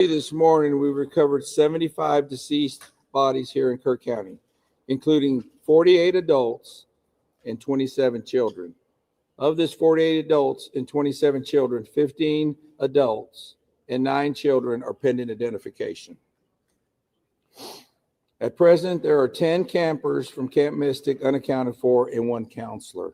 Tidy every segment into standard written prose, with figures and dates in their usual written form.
This morning, we recovered 75 deceased bodies here in Kerr County, including 48 adults and 27 children. Of this 48 adults and 27 children, 15 adults and 9 children are pending identification. At present, there are 10 campers from Camp Mystic unaccounted for and 1 counselor.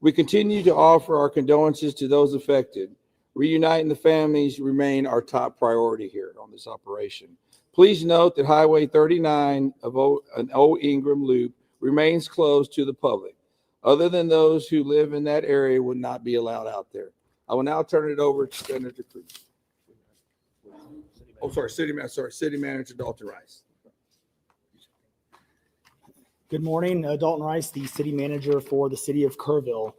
We continue to offer our condolences to those affected. Reuniting the families remain our top priority here on this operation. Please note that Highway 39 of an Old Ingram Loop remains closed to the public. Other than those who live in that area would not be allowed out there. I will now turn it over to Senator Cruz. City Manager Dalton Rice. Good morning, Dalton Rice, the city manager for the city of Kerrville.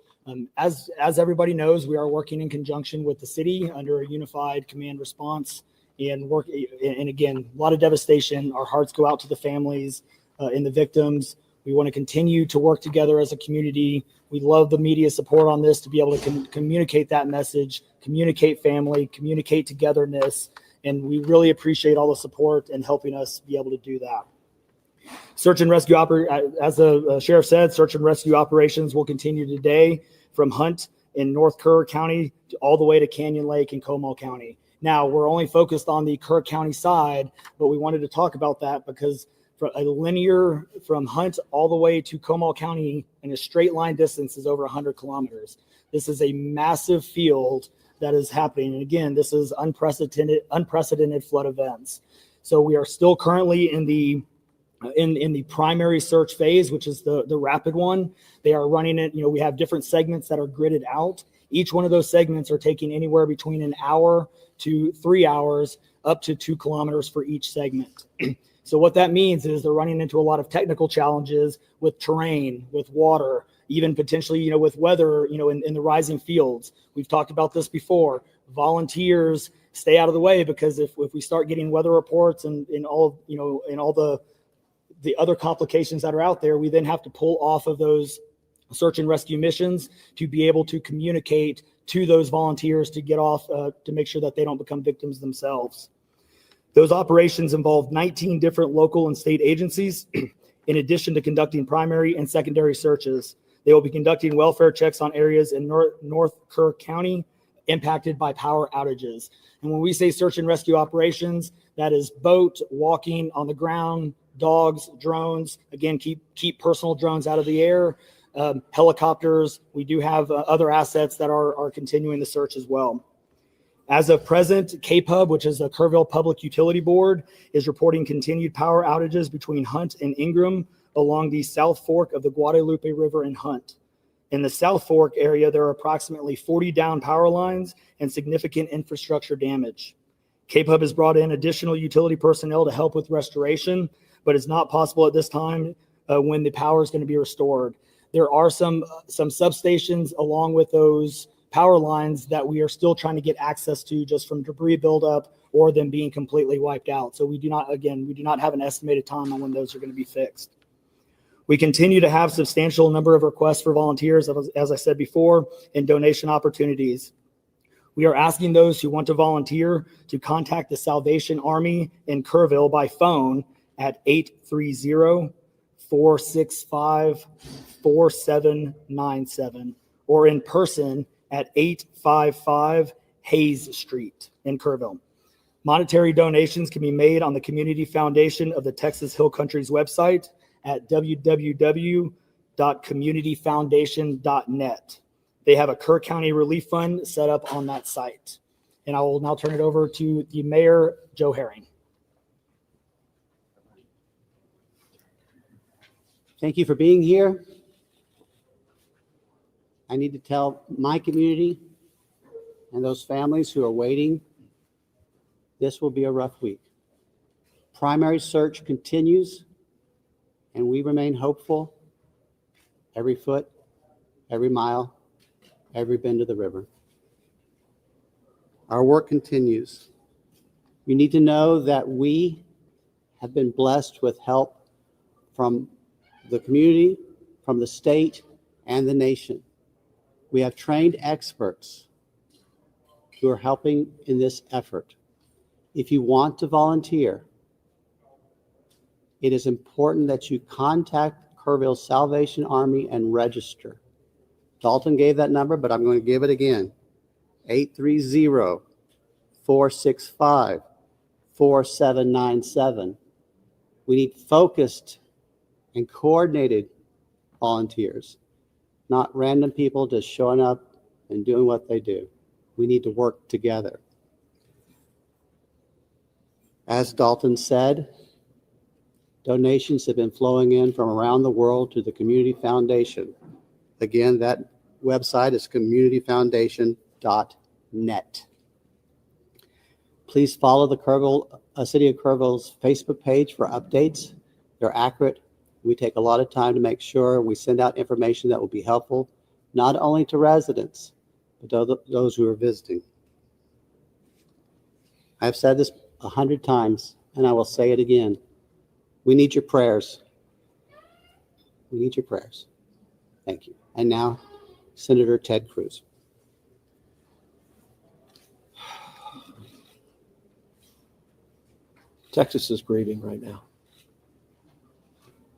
As everybody knows, we are working in conjunction with the city under a unified command response and again, a lot of devastation. Our hearts go out to the families and the victims. We want to continue to work together as a community. We love the media support on this to be able to communicate that message, communicate family, communicate togetherness, and we really appreciate all the support and helping us be able to do that. Search and rescue, as the sheriff said, search and rescue operations will continue today from Hunt in North Kerr County all the way to Canyon Lake in Comal County. Now, we're only focused on the Kerr County side, but we wanted to talk about that because for a linear from Hunt all the way to Comal County in a straight line distance is over 100 kilometers. This is a massive field that is happening. And again, this is unprecedented flood events. So we are still currently in the primary search phase, which is the rapid one. They are running it, we have different segments that are gridded out. Each one of those segments are taking anywhere between an hour to 3 hours, up to 2 kilometers for each segment. So what that means is they're running into a lot of technical challenges with terrain, with water, even potentially, with weather, in the rising fields. We've talked about this before. Volunteers stay out of the way because if we start getting weather reports and all the other complications that are out there, we then have to pull off of those search and rescue missions to be able to communicate to those volunteers to get off, to make sure that they don't become victims themselves. Those operations involve 19 different local and state agencies, in addition to conducting primary and secondary searches. They will be conducting welfare checks on areas in North Kerr County impacted by power outages. And when we say search and rescue operations, that is boat, walking, on the ground, dogs, drones. Again, keep personal drones out of the air. Helicopters. We do have other assets that are continuing the search as well. As of present, KPUB, which is the Kerrville Public Utility Board, is reporting continued power outages between Hunt and Ingram along the South Fork of the Guadalupe River in Hunt. In the South Fork area, there are approximately 40 down power lines and significant infrastructure damage. KPUB has brought in additional utility personnel to help with restoration, but it's not possible at this time when the power is going to be restored. There are some substations along with those power lines that we are still trying to get access to just from debris buildup or them being completely wiped out. So we do not have an estimated time on when those are going to be fixed. We continue to have substantial number of requests for volunteers, as I said before, and donation opportunities. We are asking those who want to volunteer to contact the Salvation Army in Kerrville by phone at 830-465-4797 or in person at 855 Hayes Street in Kerrville. Monetary donations can be made on the Community Foundation of the Texas Hill Country's website at www.communityfoundation.net. They have a Kerr County Relief Fund set up on that site. And I will now turn it over to the Mayor, Joe Herring. Thank you for being here. I need to tell my community and those families who are waiting, this will be a rough week. Primary search continues, and we remain hopeful every foot, every mile, every bend of the river. Our work continues. You need to know that we have been blessed with help from the community, from the state, and the nation. We have trained experts who are helping in this effort. If you want to volunteer, it is important that you contact Kerrville Salvation Army and register. Dalton gave that number, but I'm going to give it again. 830-465-4797. We need focused and coordinated volunteers, not random people just showing up and doing what they do. We need to work together. As Dalton said, donations have been flowing in from around the world to the Community Foundation. Again, that website is communityfoundation.net. Please follow the City of Kerrville's Facebook page for updates. They're accurate. We take a lot of time to make sure we send out information that will be helpful, not only to residents, but to those who are visiting. I've said this 100 times, and I will say it again. We need your prayers. We need your prayers. Thank you. And now, Senator Ted Cruz. Texas is grieving right now.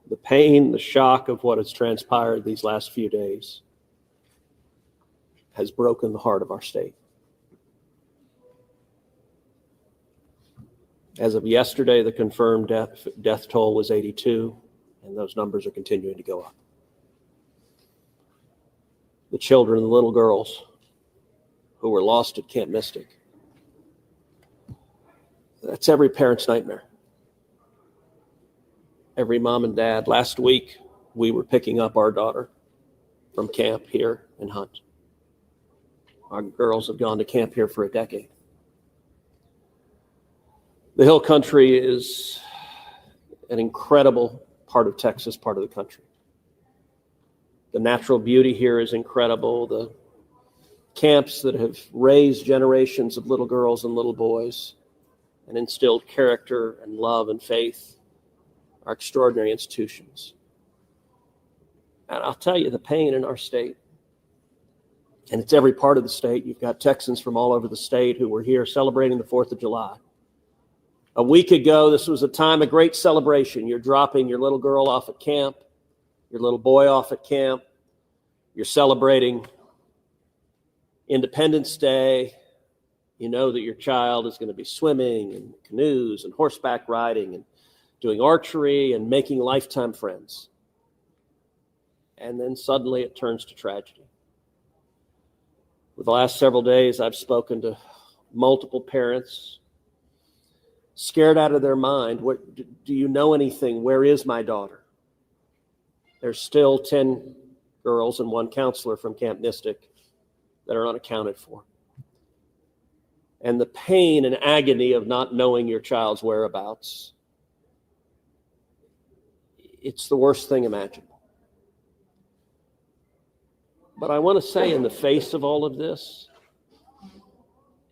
The pain, the shock of what has transpired these last few days has broken the heart of our state. As of yesterday, the confirmed death toll was 82, and those numbers are continuing to go up. The children, the little girls who were lost at Camp Mystic, that's every parent's nightmare. Every mom and dad. Last week, we were picking up our daughter from camp here in Hunt. Our girls have gone to camp here for a decade. The Hill Country is an incredible part of Texas, part of the country. The natural beauty here is incredible. The camps that have raised generations of little girls and little boys and instilled character and love and faith are extraordinary institutions. And I'll tell you, the pain in our state, and it's every part of the state. You've got Texans from all over the state who were here celebrating the 4th of July. A week ago, this was a time of great celebration. You're dropping your little girl off at camp, your little boy off at camp. You're celebrating Independence Day. You know that your child is going to be swimming and canoes and horseback riding and doing archery and making lifetime friends. And then suddenly it turns to tragedy. For the last several days, I've spoken to multiple parents, scared out of their mind. What, do you know anything? Where is my daughter? There's still 10 girls and 1 counselor from Camp Mystic that are unaccounted for. And the pain and agony of not knowing your child's whereabouts, it's the worst thing imaginable. But I want to say, in the face of all of this,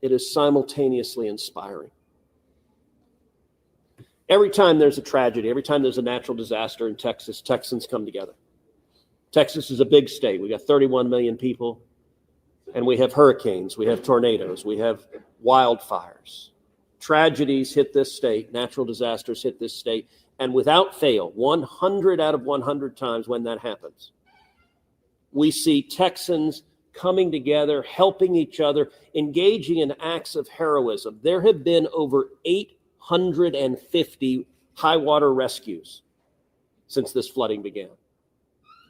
it is simultaneously inspiring. Every time there's a tragedy, every time there's a natural disaster in Texas, Texans come together. Texas is a big state. We got 31 million people, and we have hurricanes, we have tornadoes, we have wildfires. Tragedies hit this state, natural disasters hit this state, and without fail, 100 out of 100 times when that happens, we see Texans coming together, helping each other, engaging in acts of heroism. There have been over 850 high water rescues since this flooding began.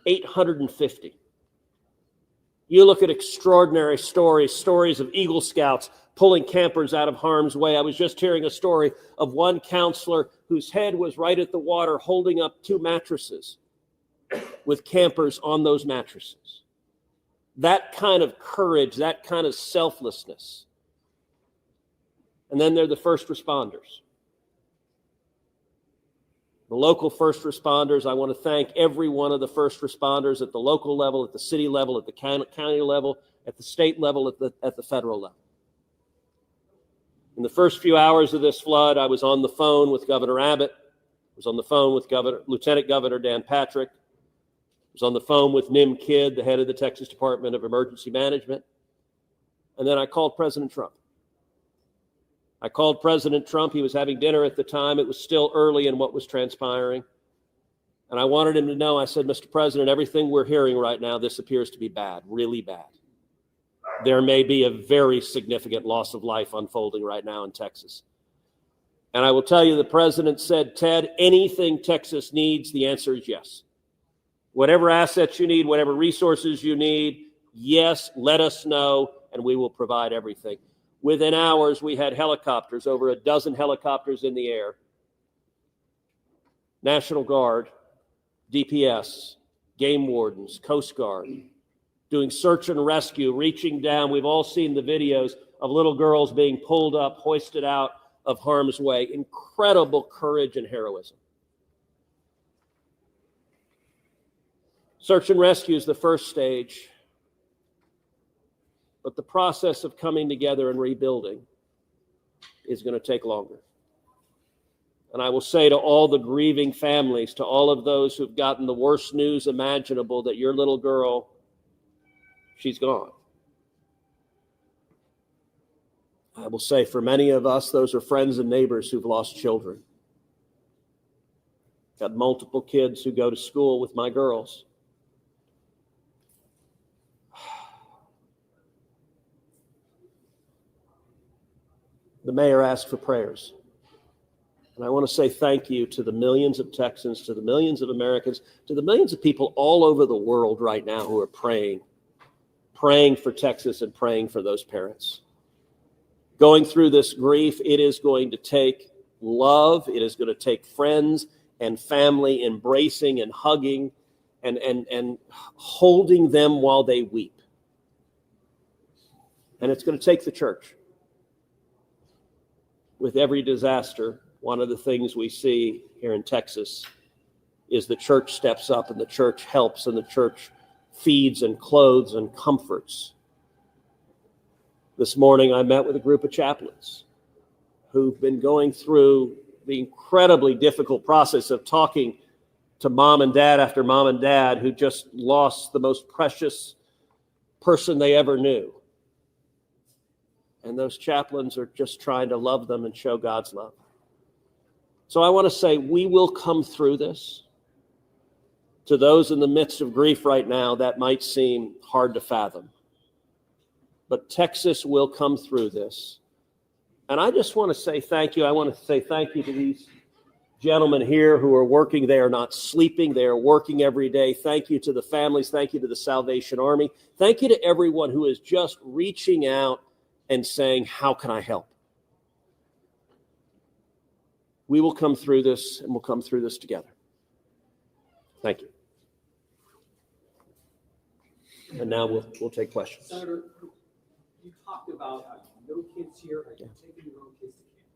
850. You look at extraordinary stories of Eagle Scouts pulling campers out of harm's way. I was just hearing a story of one counselor whose head was right at the water holding up 2 mattresses with campers on those mattresses. That kind of courage, that kind of selflessness. And then there are the first responders. The local first responders, I want to thank every one of the first responders at the local level, at the city level, at the county level, at the state level, at the federal level. In the first few hours of this flood, I was on the phone with Governor Abbott. I was on the phone with Lieutenant Governor Dan Patrick. I was on the phone with Nim Kidd, the head of the Texas Department of Emergency Management. And then I called President Trump. I called President Trump. He was having dinner at the time. It was still early in what was transpiring. And I wanted him to know, I said, Mr. President, everything we're hearing right now, this appears to be bad, really bad. There may be a very significant loss of life unfolding right now in Texas. And I will tell you, the president said, Ted, anything Texas needs, the answer is yes. Whatever assets you need, whatever resources you need, yes, let us know, and we will provide everything. Within hours, we had helicopters, over a dozen helicopters in the air. National Guard, DPS, game wardens, Coast Guard, doing search and rescue, reaching down. We've all seen the videos of little girls being pulled up, hoisted out of harm's way. Incredible courage and heroism. Search and rescue is the first stage, but the process of coming together and rebuilding is going to take longer. And I will say to all the grieving families, to all of those who've gotten the worst news imaginable, that your little girl, she's gone. I will say for many of us, those are friends and neighbors who've lost children. Got multiple kids who go to school with my girls. The mayor asked for prayers. And I want to say thank you to the millions of Texans, to the millions of Americans, to the millions of people all over the world right now who are praying for Texas and praying for those parents. Going through this grief, it is going to take love. It is going to take friends and family embracing and hugging and holding them while they weep. And it's going to take the church. With every disaster, one of the things we see here in Texas is the church steps up and the church helps and the church feeds and clothes and comforts. This morning, I met with a group of chaplains who've been going through the incredibly difficult process of talking to mom and dad after mom and dad who just lost the most precious person they ever knew. And those chaplains are just trying to love them and show God's love. So I want to say we will come through this. To those in the midst of grief right now, that might seem hard to fathom. But Texas will come through this. And I just want to say thank you. I want to say thank you to these gentlemen here who are working. They are not sleeping. They are working every day. Thank you to the families. Thank you to the Salvation Army. Thank you to everyone who is just reaching out and saying, how can I help? We will come through this, and we'll come through this together. Thank you. And now we'll take questions. Senator, you talked about no kids here, taking your own kids to camp.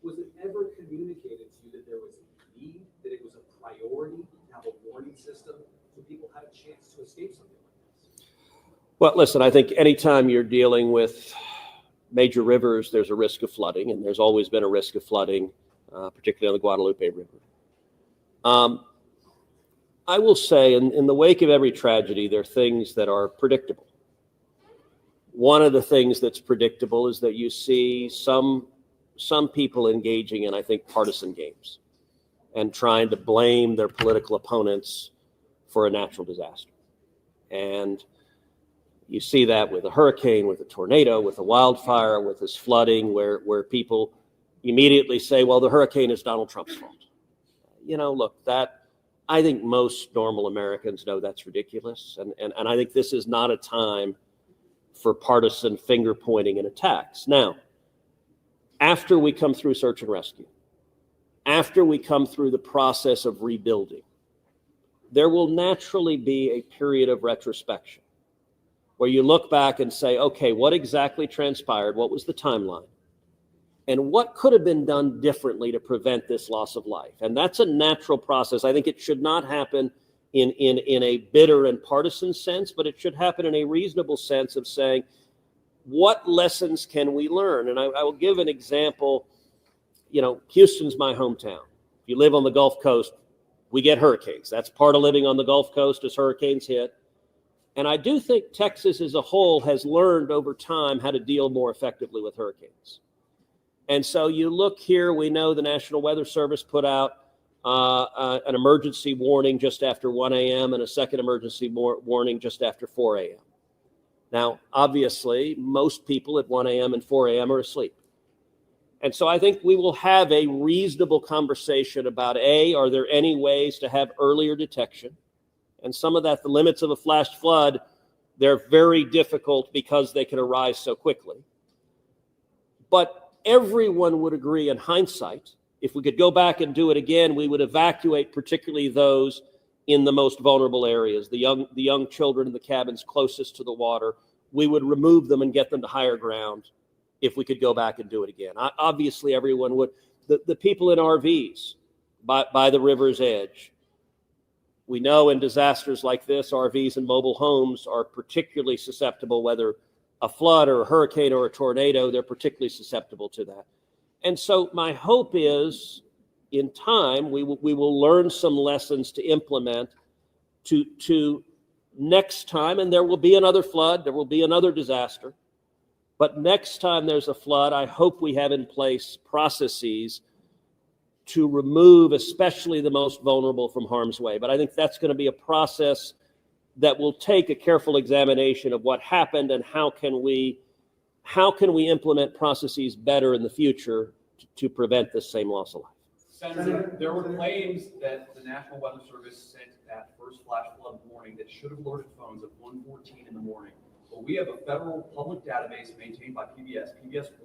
Was it ever communicated to you that there was a need, that it was a priority to have a warning system so people had a chance to escape something like this? Well, listen, I think anytime you're dealing with major rivers, there's a risk of flooding, and there's always been a risk of flooding, particularly on the Guadalupe River. I will say, in the wake of every tragedy, there are things that are predictable. One of the things that's predictable is that you see some people engaging in, I think, partisan games and trying to blame their political opponents for a natural disaster. And you see that with a hurricane, with a tornado, with a wildfire, with this flooding, where people immediately say, well, the hurricane is Donald Trump's fault. Look, that I think most normal Americans know that's ridiculous. And I think this is not a time for partisan finger pointing and attacks. Now, after we come through search and rescue, after we come through the process of rebuilding, there will naturally be a period of retrospection where you look back and say, okay, what exactly transpired? What was the timeline? And what could have been done differently to prevent this loss of life? And that's a natural process. I think it should not happen in a bitter and partisan sense, but it should happen in a reasonable sense of saying, what lessons can we learn? And I will give an example. Houston's my hometown. If you live on the Gulf Coast, we get hurricanes. That's part of living on the Gulf Coast as hurricanes hit. And I do think Texas as a whole has learned over time how to deal more effectively with hurricanes. And so you look here, we know the National Weather Service put out an emergency warning just after 1 a.m. and a second emergency warning just after 4 a.m. Now, obviously, most people at 1 a.m. and 4 a.m. are asleep. And so I think we will have a reasonable conversation about, A, are there any ways to have earlier detection? And some of that, the limits of a flash flood, they're very difficult because they can arise so quickly. But everyone would agree in hindsight, if we could go back and do it again, we would evacuate particularly those in the most vulnerable areas, the young children in the cabins closest to the water. We would remove them and get them to higher ground if we could go back and do it again. Obviously, everyone would. The people in RVs by the river's edge. We know in disasters like this, RVs and mobile homes are particularly susceptible, whether a flood or a hurricane or a tornado, they're particularly susceptible to that. And so my hope is, in time, we will learn some lessons to implement to next time, and there will be another flood, there will be another disaster. But next time there's a flood, I hope we have in place processes to remove especially the most vulnerable from harm's way. But I think that's going to be a process that will take a careful examination of what happened and how can we implement processes better in the future to prevent this same loss of life. Senator, there were claims that the National Weather Service sent that first flash flood warning that should have alerted phones at 1:14 in the morning. But we have a federal public database maintained by PBS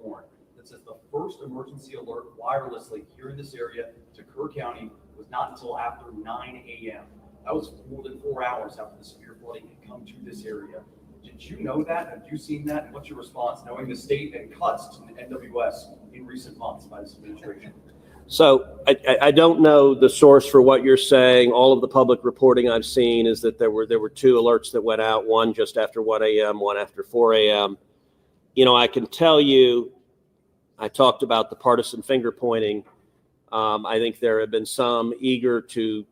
Warn, that says the first emergency alert wirelessly here in this area to Kerr County was not until after 9 a.m. That was more than 4 hours after the severe flooding had come to this area. Did you know that? Have you seen that? And what's your response, knowing the state and cuts to the NWS in recent months by this administration? So I don't know the source for what you're saying. All of the public reporting I've seen is that there were two alerts that went out, one just after 1 a.m., one after 4 a.m. You know, I can tell you, I talked about the partisan finger pointing. I think there have been some eager to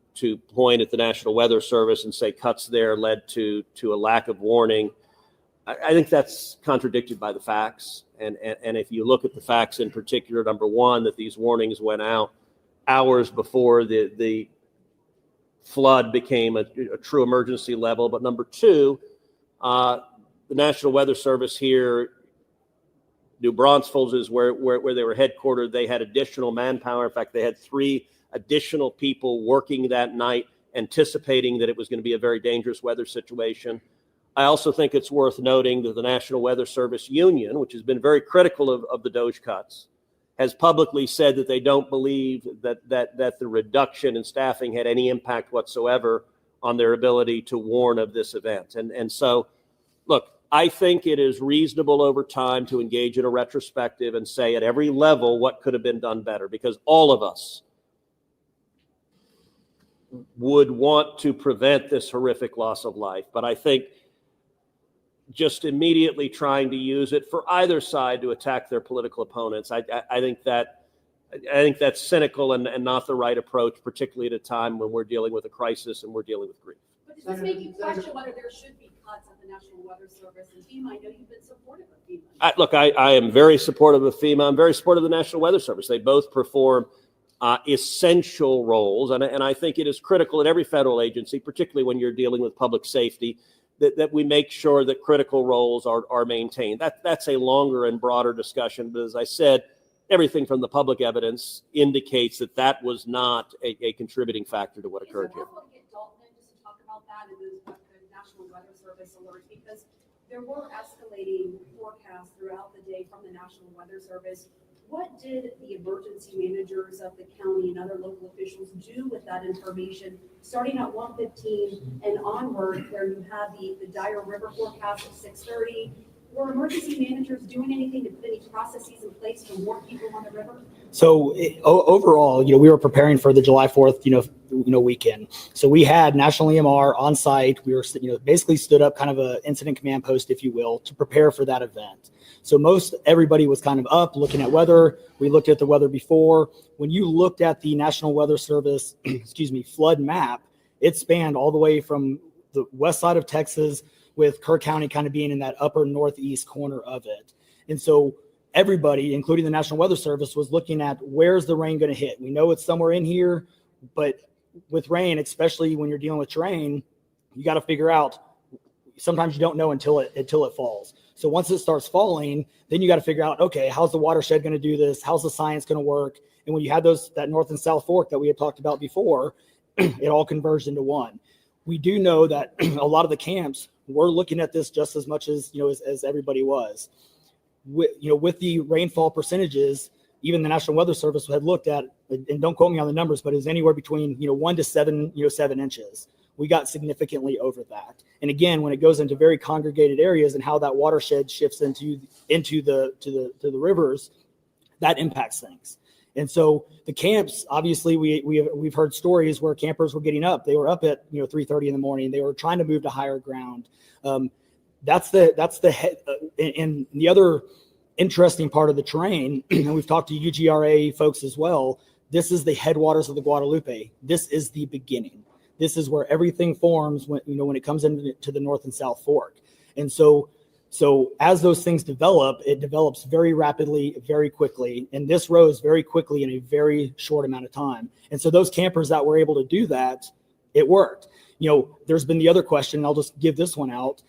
point at the National Weather Service and say cuts there led to a lack of warning. I think that's contradicted by the facts. And if you look at the facts in particular, number one, that these warnings went out hours before the flood became a true emergency level. But number two, the National Weather Service here, New Braunfels is where they were headquartered. They had additional manpower. In fact, they had 3 additional people working that night, anticipating that it was going to be a very dangerous weather situation. I also think it's worth noting that the National Weather Service Union, which has been very critical of the DOGE cuts, has publicly said that they don't believe that the reduction in staffing had any impact whatsoever on their ability to warn of this event. And so, look, I think it is reasonable over time to engage in a retrospective and say at every level what could have been done better, because all of us would want to prevent this horrific loss of life. But I think just immediately trying to use it for either side to attack their political opponents, I think that's cynical and not the right approach, particularly at a time when we're dealing with a crisis and we're dealing with grief. But does this make you question whether there should be cuts at the National Weather Service and FEMA? I know you've been supportive of FEMA. Look, I am very supportive of FEMA. I'm very supportive of the National Weather Service. They both perform essential roles, and I think it is critical in every federal agency, particularly when you're dealing with public safety, that we make sure that critical roles are maintained. That's a longer and broader discussion, but as I said, everything from the public evidence indicates that was not a contributing factor to what occurred here. Is it possible to get Dalton in just to talk about that and the National Weather Service alert? Because there were escalating forecasts throughout the day from the National Weather Service. What did the emergency managers of the county and other local officials do with that information, starting at 1:15 and onward, where you had the dire river forecast at 6:30? Were emergency managers doing anything to put any processes in place to warn people on the river? So overall, we were preparing for the July 4th, weekend. So we had National EMR on site. We were, basically stood up kind of a incident command post, if you will, to prepare for that event. So everybody was kind of up looking at weather. We looked at the weather before. When you looked at the National Weather Service, flood map, it spanned all the way from the west side of Texas, with Kerr County kind of being in that upper northeast corner of it. And so everybody, including the National Weather Service, was looking at where's the rain going to hit. We know it's somewhere in here, but with rain, especially when you're dealing with terrain, you got to figure out. Sometimes you don't know until it falls. So once it starts falling, then you got to figure out, okay, how's the watershed going to do this? How's the science going to work? And when you had that north and south fork that we had talked about before, it all converged into one. We do know that a lot of the camps were looking at this just as much as as everybody was. With the rainfall percentages, even the National Weather Service had looked at, and don't quote me on the numbers, but it's anywhere between 1 to 7 inches. We got significantly over that. And again, when it goes into very congregated areas and how that watershed shifts into the rivers, that impacts things. And so the camps, obviously, we've heard stories where campers were getting up. They were up at 3:30 in the morning. They were trying to move to higher ground. That's the and the other interesting part of the terrain, and we've talked to UGRA folks as well. This is the headwaters of the Guadalupe. This is the beginning. This is where everything forms when it comes into the North and South Fork. And so as those things develop, it develops very rapidly, very quickly. And this rose very quickly in a very short amount of time. And so those campers that were able to do that, it worked. There's been the other question, I'll just give this one out.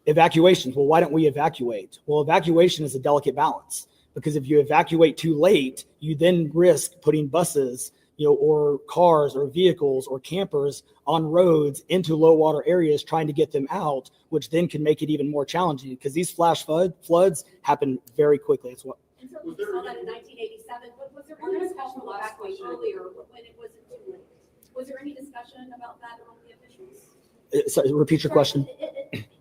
Evacuations. Well, why don't we evacuate? Well, evacuation is a delicate balance, because if you evacuate too late, you then risk putting buses or cars or vehicles or campers on roads into low water areas trying to get them out, which then can make it even more challenging, because these flash floods happen very quickly. It's what. And so we saw that in 1987. Was there any discussion about evacuation earlier when it wasn't too late? Was there any discussion about that among the officials? Sorry, repeat your question.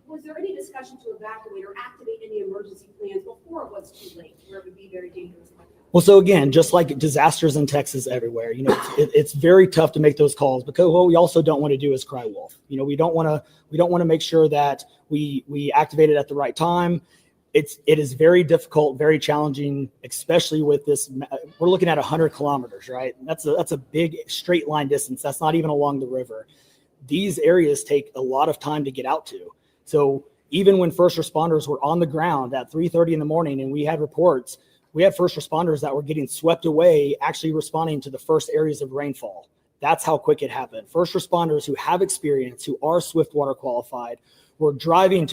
Was there any discussion to evacuate or activate any emergency plans before it was too late, where it would be very dangerous like that? Well, so again, just like disasters in Texas everywhere, it's very tough to make those calls, because what we also don't want to do is cry wolf. We don't want to make sure that we activate it at the right time. It is very difficult, very challenging, especially with this. We're looking at 100 kilometers, right? That's a big straight line distance. That's not even along the river. These areas take a lot of time to get out to. So even when first responders were on the ground at 3:30 in the morning, and we had reports, we had first responders that were getting swept away, actually responding to the first areas of rainfall. That's how quick it happened. First responders who have experience, who are Swiftwater qualified, were driving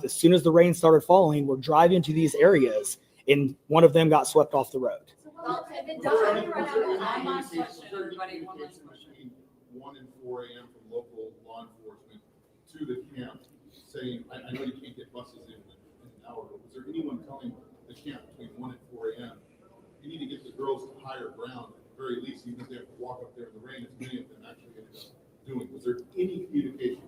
as soon as the rain started falling, were driving to these areas, and one of them got swept off the road. Well, if it doesn't run out of One time, last question, everybody, one last question. 1 and 4 a.m. from local law enforcement to the camp saying, I know you can't get buses in an hour, but was there anyone telling the camp between 1 and 4 a.m., you need to get the girls to higher ground at the very least, even if they have to walk up there in the rain, as many of them actually ended up doing? Was there any communication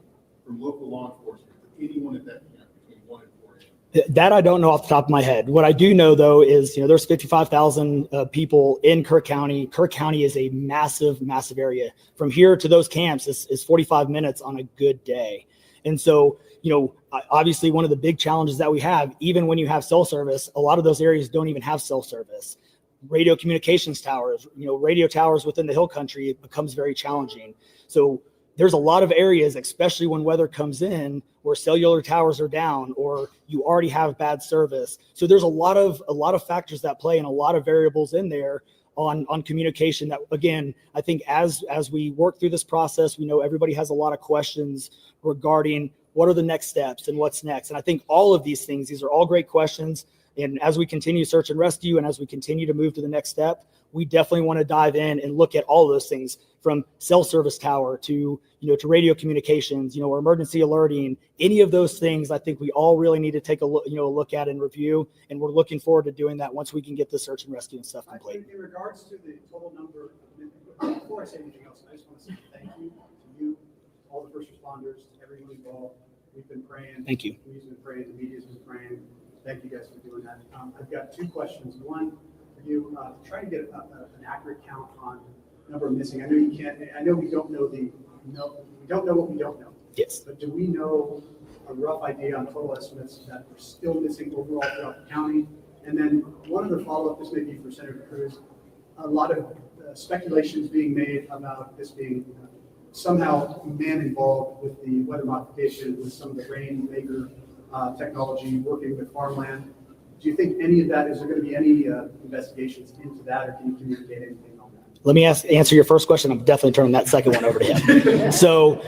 from local law enforcement to anyone at that camp between 1 and 4 a.m.? That I don't know off the top of my head. What I do know, though, is there's 55,000 people in Kerr County. Kerr County is a massive, massive area. From here to those camps is 45 minutes on a good day. And so, obviously one of the big challenges that we have, even when you have cell service, a lot of those areas don't even have cell service. Radio communications towers, radio towers within the hill country, it becomes very challenging. So there's a lot of areas, especially when weather comes in, where cellular towers are down or you already have bad service. So there's a lot of factors that play and a lot of variables in there on communication that, again, I think as we work through this process, we know everybody has a lot of questions regarding what are the next steps and what's next. And I think all of these things, these are all great questions. And as we continue search and rescue and as we continue to move to the next step, we definitely want to dive in and look at all of those things, from cell service tower to radio communications, or emergency alerting. Any of those things, I think we all really need to take a look at and review. And we're looking forward to doing that once we can get the search and rescue and stuff complete. In regards to the total number, before I say anything else, I just want to say thank you to you, all the first responders, everyone involved. We've been praying. Thank you. We've been praying. The media's been praying. Thank you guys for doing that. I've got two questions. One, for you, try to get an accurate count on number of missing. I know you can't. I know we don't know we don't know what we don't know. Yes. But do we know a rough idea on total estimates that we're still missing overall throughout the county? And then one other follow-up. This may be for Senator Cruz. A lot of speculations being made about this being somehow man involved with the weather modification, with some of the rainmaker technology, working with farmland. Do you think any of that, is there going to be any investigations into that, or can you communicate anything on that? Let me answer your first question. I'm definitely turning that second one over to him. So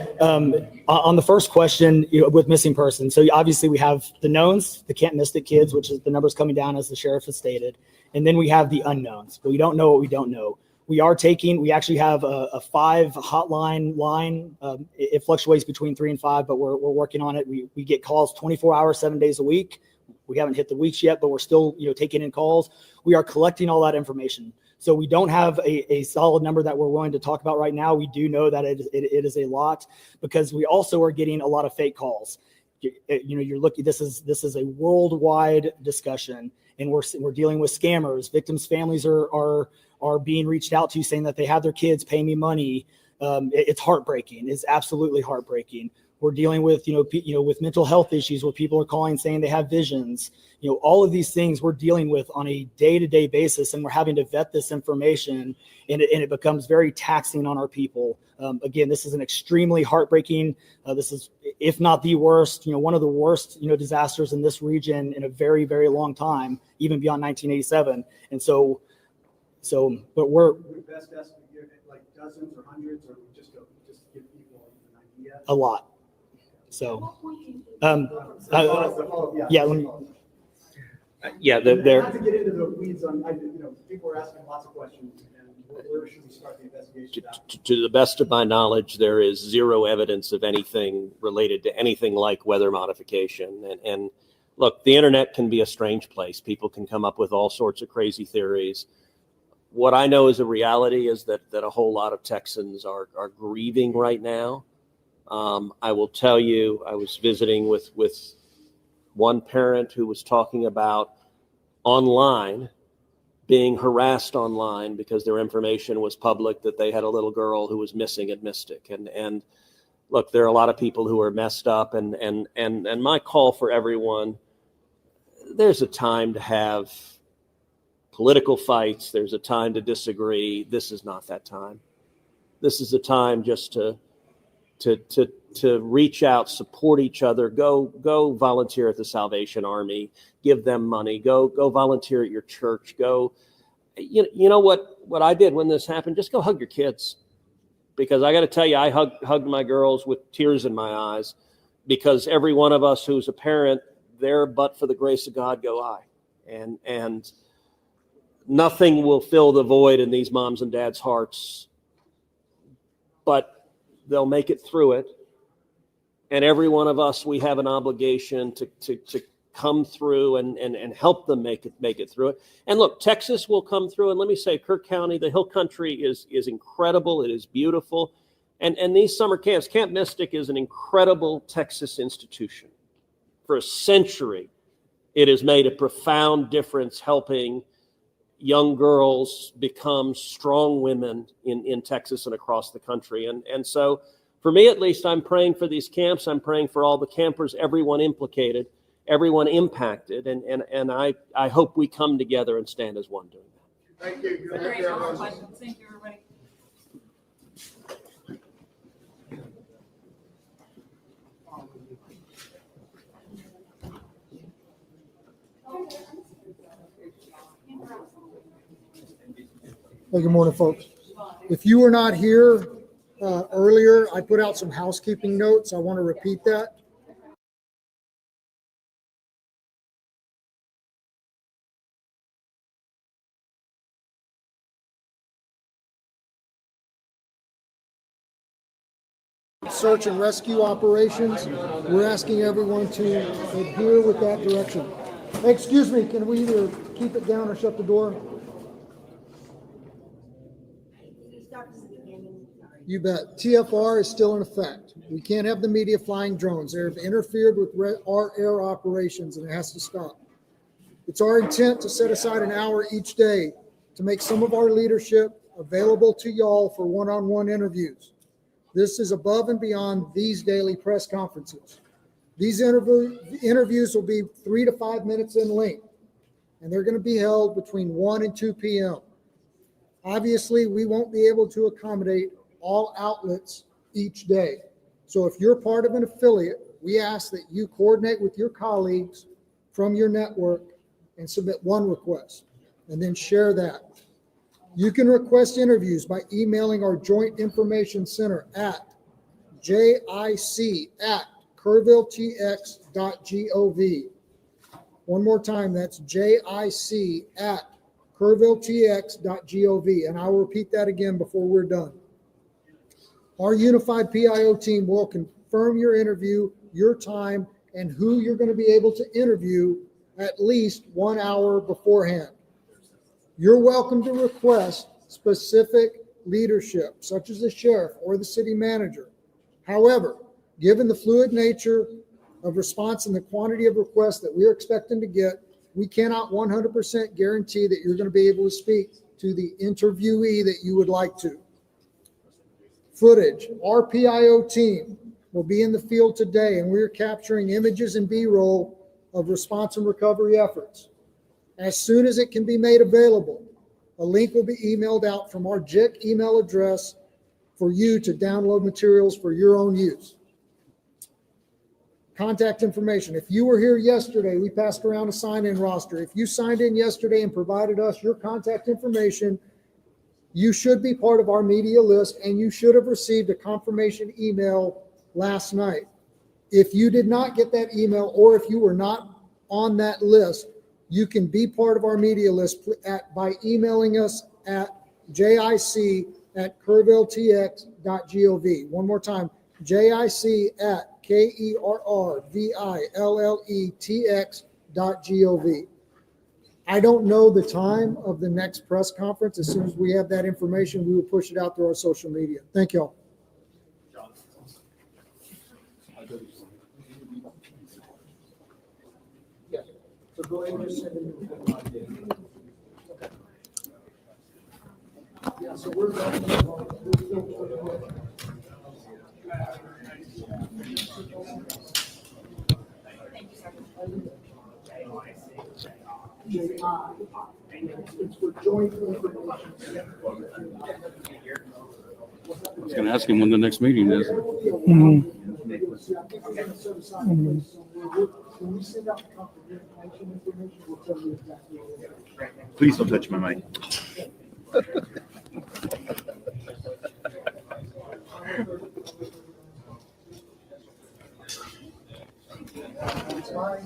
on the first question, with missing persons, so obviously we have the knowns, the Camp Mystic kids, which is the numbers coming down as the sheriff has stated. And then we have the unknowns, but we don't know what we don't know. We actually have a 5 hotline line. It fluctuates between 3 and 5, but we're working on it. We get calls 24 hours, 7 days a week. We haven't hit the weeks yet, but we're still, taking in calls. We are collecting all that information. So we don't have a solid number that we're willing to talk about right now. We do know that it is a lot, because we also are getting a lot of fake calls. You're looking, this is a worldwide discussion, and we're dealing with scammers. Victims' families are being reached out to saying that they have their kids pay me money. It's heartbreaking. It's absolutely heartbreaking. We're dealing with, with mental health issues where people are calling saying they have visions. All of these things we're dealing with on a day-to-day basis, and we're having to vet this information, and it becomes very taxing on our people. Again, this is an extremely heartbreaking, this is, if not the worst, one of the worst, disasters in this region in a very, very long time, even beyond 1987. And but we're best estimate, like dozens or hundreds, or just give people an idea? A lot. So, Yeah. let me. Yeah, Not there. to get into the weeds on, people are asking lots of questions, and where should we start the investigation at? To the best of my knowledge, there is zero evidence of anything related to anything like weather modification. And look, the internet can be a strange place. People can come up with all sorts of crazy theories. What I know is a reality is that a whole lot of Texans are grieving right now. I will tell you, I was visiting with one parent who was talking about online, being harassed online because their information was public, that they had a little girl who was missing at Mystic. And look, there are a lot of people who are messed up, and my call for everyone, there's a time to have political fights. There's a time to disagree. This is not that time. This is a time just to reach out, support each other, go volunteer at the Salvation Army, give them money, go volunteer at your church, you know what I did when this happened? Just go hug your kids. Because I got to tell you, I hugged my girls with tears in my eyes, because every one of us who's a parent, there but for the grace of God go I. And nothing will fill the void in these moms and dads' hearts, but they'll make it through it. And every one of us, we have an obligation to come through and help them make it through it. And look, Texas will come through. And let me say, Kerr County, the Hill Country is incredible. It is beautiful. And these summer camps, Camp Mystic is an incredible Texas institution. For a century, it has made a profound difference helping young girls become strong women in Texas and across the country. And so, for me at least, I'm praying for these camps. I'm praying for all the campers, everyone implicated, everyone impacted. And I hope we come together and stand as one doing that. Thank you. Great, no more questions. Thank you, everybody. Hey, good morning, folks. If you were not here earlier, I put out some housekeeping notes. I want to repeat that. Search and rescue operations. We're asking everyone to adhere with that direction. Hey, excuse me, can we either keep it down or shut the door? You bet. TFR is still in effect. We can't have the media flying drones. They have interfered with our air operations, and it has to stop. It's our intent to set aside an hour each day to make some of our leadership available to y'all for one-on-one interviews. This is above and beyond these daily press conferences. These interviews will be 3 to 5 minutes in length, and they're going to be held between 1 and 2 p.m. Obviously, we won't be able to accommodate all outlets each day. So if you're part of an affiliate, we ask that you coordinate with your colleagues from your network and submit one request, and then share that. You can request interviews by emailing our Joint Information Center at jic@kerrvilletx.gov. One more time, that's jic@kerrvilletx.gov, and I will repeat that again before we're done. Our unified PIO team will confirm your interview, your time, and who you're going to be able to interview at least 1 hour beforehand. You're welcome to request specific leadership, such as the sheriff or the city manager. However, given the fluid nature of response and the quantity of requests that we're expecting to get, we cannot 100% guarantee that you're going to be able to speak to the interviewee that you would like to. Footage. Our PIO team will be in the field today, and we're capturing images and B-roll of response and recovery efforts. As soon as it can be made available, a link will be emailed out from our JIC email address for you to download materials for your own use. Contact information. If you were here yesterday, we passed around a sign-in roster. If you signed in yesterday and provided us your contact information, you should be part of our media list, and you should have received a confirmation email last night. If you did not get that email, or if you were not on that list, you can be part of our media list by emailing us at jic@kerrvilletx.gov. One more time, jic@kerrvilletx.gov. I don't know the time of the next press conference. As soon as we have that information, we will push it out through our social media. Thank y'all. So go ahead and just send it. Yeah, so we're it's for joint information. I was going to ask him when the next meeting is. When we send out the confirmation information, we'll tell you exactly what it is. Please don't touch my mic. It's fine.